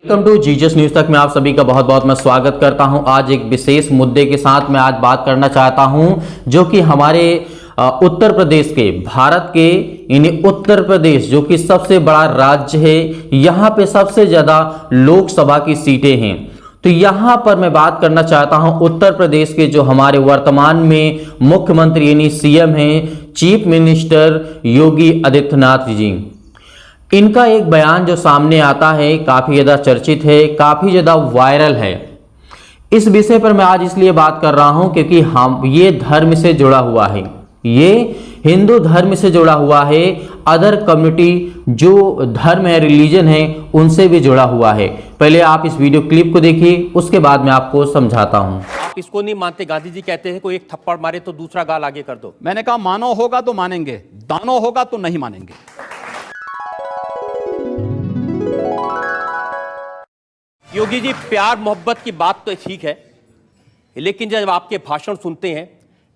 Welcome to Jesus news तक में आप सभी का बहुत बहुत मैं स्वागत करता हूं। आज एक विशेष मुद्दे के साथ मैं आज बात करना चाहता हूं जो कि हमारे उत्तर प्रदेश के भारत के यानी उत्तर प्रदेश जो कि सबसे बड़ा राज्य है, यहां पे सबसे ज्यादा लोकसभा की सीटें हैं। तो यहां पर मैं बात करना चाहता हूं उत्तर प्रदेश के जो हमारे वर्तमान में मुख्यमंत्री यानी सीएम हैं, चीफ मिनिस्टर योगी आदित्यनाथ जी। इनका एक बयान जो सामने आता है काफी ज्यादा चर्चित है, काफी ज्यादा वायरल है। इस विषय पर मैं आज इसलिए बात कर रहा हूं क्योंकि हम ये धर्म से जुड़ा हुआ है, ये हिंदू धर्म से जुड़ा हुआ है, अदर कम्युनिटी जो धर्म है, रिलीजन है, उनसे भी जुड़ा हुआ है। पहले आप इस वीडियो क्लिप को देखिए, उसके बाद मैं आपको समझाता हूं। आप इसको नहीं मानते? गांधी जी कहते हैं कोई एक थप्पड़ मारे तो दूसरा गाल आगे कर दो। मैंने कहा मानो होगा तो मानेंगे, दानो होगा तो नहीं मानेंगे। योगी जी, प्यार मोहब्बत की बात तो ठीक है, लेकिन जब आपके भाषण सुनते हैं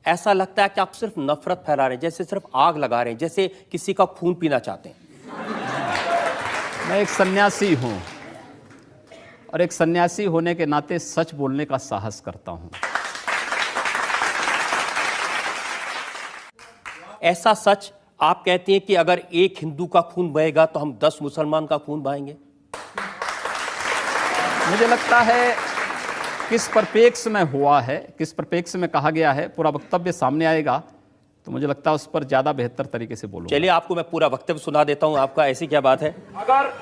ऐसा लगता है कि आप सिर्फ नफरत फैला रहे हैं, जैसे सिर्फ आग लगा रहे हैं, जैसे किसी का खून पीना चाहते हैं। मैं एक सन्यासी हूं और एक सन्यासी होने के नाते सच बोलने का साहस करता हूं। ऐसा सच आप कहते हैं कि अगर एक हिंदू का खून बहेगा तो हम 10 मुसलमान का खून बहाएंगे। मुझे लगता है किस परिप्रेक्ष्य में हुआ है, किस परिप्रेक्ष्य में कहा गया है, पूरा वक्तव्य सामने आएगा तो मुझे लगता है उस पर ज्यादा बेहतर तरीके से बोलूंगा। चलिए आपको मैं पूरा वक्तव्य सुना देता हूं आपका। ऐसी क्या बात है? अगर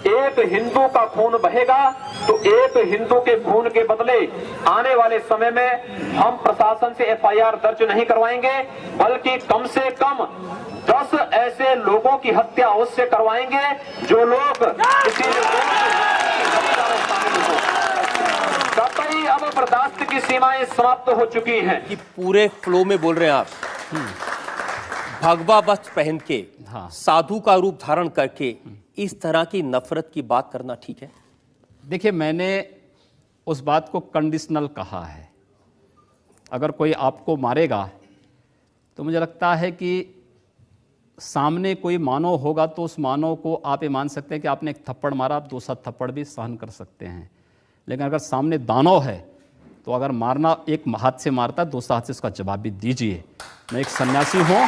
एक हिंदू का खून बहेगा तो एक हिंदू के खून के बदले आने वाले समय में हम प्रशासन से एफआईआर दर्ज नहीं करवाएंगे, बल्कि कम से कम 10 ऐसे लोगों की हत्या उससे करवाएंगे जो लोग किसी कतई अब बर्दाश्त की सीमाएं समाप्त हो चुकी हैं। कि पूरे फ्लो में बोल रहे हैं आप। भगवा वस्त्र पहन के, साधु का रूप धारण करके इस तरह की नफरत की बात करना ठीक है? देखिए, मैंने उस बात को कंडीशनल कहा है। अगर कोई आपको मारेगा तो मुझे लगता है कि सामने कोई मानव होगा तो उस मानव को आप ये मान सकते हैं कि आपने एक थप्पड़ मारा, आप दूसरा थप्पड़ भी सहन कर सकते हैं। लेकिन अगर सामने दानव है तो अगर मारना एक हाथ से मारता है, दूसरा हाथ से उसका जवाब भी दीजिए। मैं एक सन्यासी हूँ।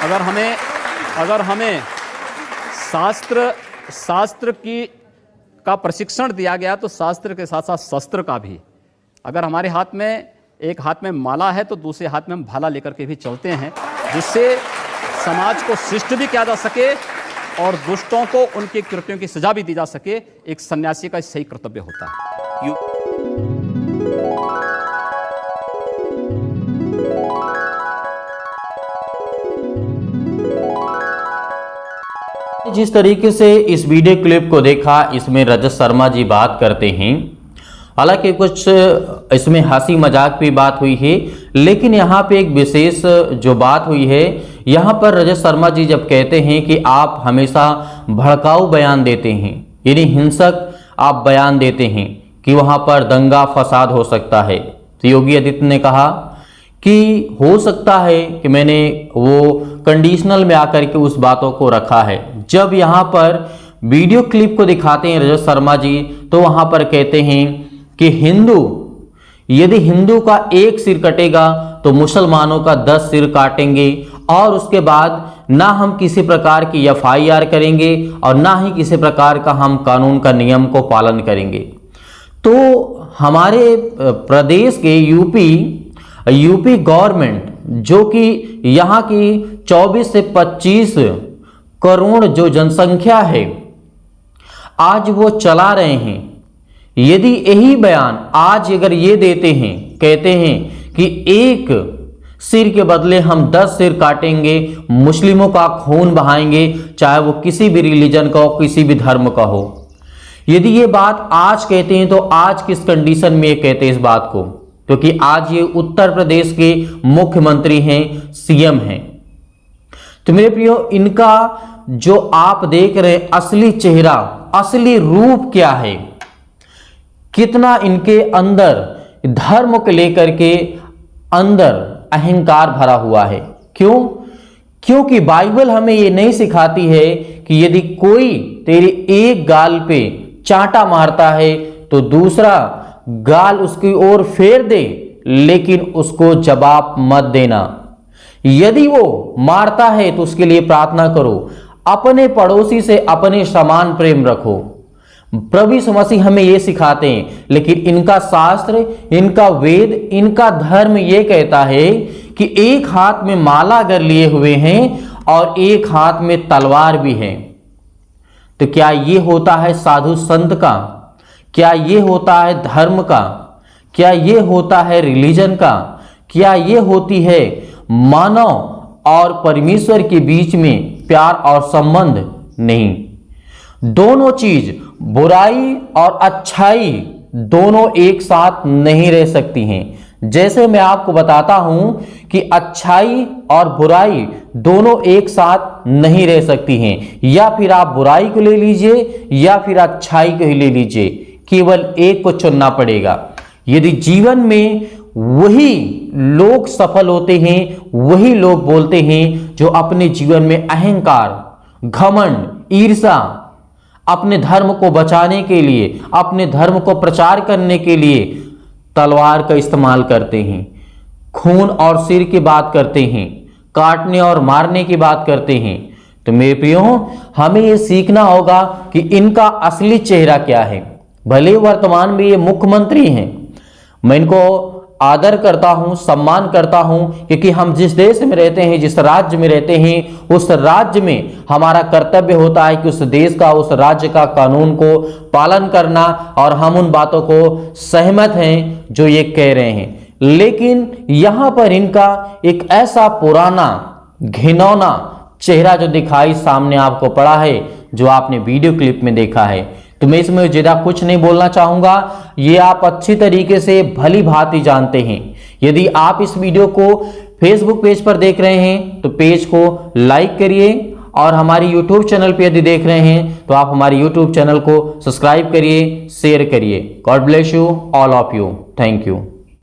अगर हमें शास्त्र का प्रशिक्षण दिया गया तो शास्त्र के साथ साथ शस्त्र का भी। अगर हमारे हाथ में एक हाथ में माला है तो दूसरे हाथ में हम भाला लेकर के भी चलते हैं, जिससे समाज को शिष्ट भी किया जा सके और दुष्टों को उनके कृत्यों की सजा भी दी जा सके। एक सन्यासी का सही कर्तव्य होता है। जिस तरीके से इस वीडियो क्लिप को देखा, इसमें रजत शर्मा जी बात करते हैं। हालांकि कुछ इसमें हंसी मजाक भी बात हुई है, लेकिन यहाँ पे एक विशेष जो बात हुई है, यहाँ पर रजत शर्मा जी जब कहते हैं कि आप हमेशा भड़काऊ बयान देते हैं, यानी हिंसक आप बयान देते हैं कि वहाँ पर दंगा फसाद हो सकता है, तो योगी आदित्य ने कहा कि हो सकता है कि मैंने वो कंडीशनल में आकर के उस बातों को रखा है। जब यहाँ पर वीडियो क्लिप को दिखाते हैं रजत शर्मा जी, तो वहाँ पर कहते हैं कि यदि हिंदू का एक सिर कटेगा तो मुसलमानों का 10 सिर काटेंगे, और उसके बाद ना हम किसी प्रकार की एफआईआर करेंगे और ना ही किसी प्रकार का हम कानून का नियम को पालन करेंगे। तो हमारे प्रदेश के यूपी गवर्नमेंट जो कि यहाँ की 24 से 25 करोड़ जो जनसंख्या है, आज वो चला रहे हैं। यदि यही बयान आज अगर ये देते हैं, कहते हैं कि एक सिर के बदले हम 10 सिर काटेंगे, मुस्लिमों का खून बहाएंगे, चाहे वो किसी भी रिलीजन का हो, किसी भी धर्म का हो, यदि ये बात आज कहते हैं तो आज किस कंडीशन में ये कहते हैं इस बात को? क्योंकि आज ये उत्तर प्रदेश के मुख्यमंत्री हैं, सीएम हैं। तो मेरे प्रियो, इनका जो आप देख रहे हैं असली चेहरा, असली रूप क्या है, कितना इनके अंदर धर्म को लेकर के अंदर अहंकार भरा हुआ है। क्यों? क्योंकि बाइबल हमें ये नहीं सिखाती है कि यदि कोई तेरे एक गाल पे चांटा मारता है तो दूसरा गाल उसकी ओर फेर दे, लेकिन उसको जवाब मत देना। यदि वो मारता है तो उसके लिए प्रार्थना करो। अपने पड़ोसी से अपने समान प्रेम रखो। प्रभु यीशु मसीह हमें यह सिखाते हैं, लेकिन इनका शास्त्र, इनका वेद, इनका धर्म यह कहता है कि एक हाथ में माला अगर लिए हुए हैं और एक हाथ में तलवार भी है, तो क्या ये होता है साधु संत का? क्या ये होता है धर्म का? क्या ये होता है रिलीजन का? क्या ये होती है मानव और परमेश्वर के बीच में प्यार और संबंध? नहीं। दोनों चीज, बुराई और अच्छाई, दोनों एक साथ नहीं रह सकती हैं। जैसे मैं आपको बताता हूं कि अच्छाई और बुराई दोनों एक साथ नहीं रह सकती हैं। या फिर आप बुराई को ले लीजिए या फिर अच्छाई को ही ले लीजिए, केवल एक को चुनना पड़ेगा। यदि जीवन में वही लोग सफल होते हैं, वही लोग बोलते हैं जो अपने जीवन में अहंकार, घमंड, ईर्ष्या, अपने धर्म को बचाने के लिए, अपने धर्म को प्रचार करने के लिए तलवार का इस्तेमाल करते हैं, खून और सिर की बात करते हैं, काटने और मारने की बात करते हैं। तो मेरे प्रियो, हमें यह सीखना होगा कि इनका असली चेहरा क्या है। भले वर्तमान में ये मुख्यमंत्री हैं, मैं इनको आदर करता हूं, सम्मान करता हूं, क्योंकि हम जिस देश में रहते हैं, जिस राज्य में रहते हैं, उस राज्य में हमारा कर्तव्य होता है कि उस देश का, उस राज्य का कानून को पालन करना, और हम उन बातों को सहमत हैं जो ये कह रहे हैं। लेकिन यहां पर इनका एक ऐसा पुराना घिनौना चेहरा जो दिखाई सामने आपको पड़ा है, जो आपने वीडियो क्लिप में देखा है। तो मैं इसमें ज्यादा कुछ नहीं बोलना चाहूंगा, ये आप अच्छी तरीके से भली भांति जानते हैं। यदि आप इस वीडियो को फेसबुक पेज पर देख रहे हैं तो पेज को लाइक करिए, और हमारी यूट्यूब चैनल पर यदि देख रहे हैं तो आप हमारे यूट्यूब चैनल को सब्सक्राइब करिए, शेयर करिए। God bless you, all of you. Thank you.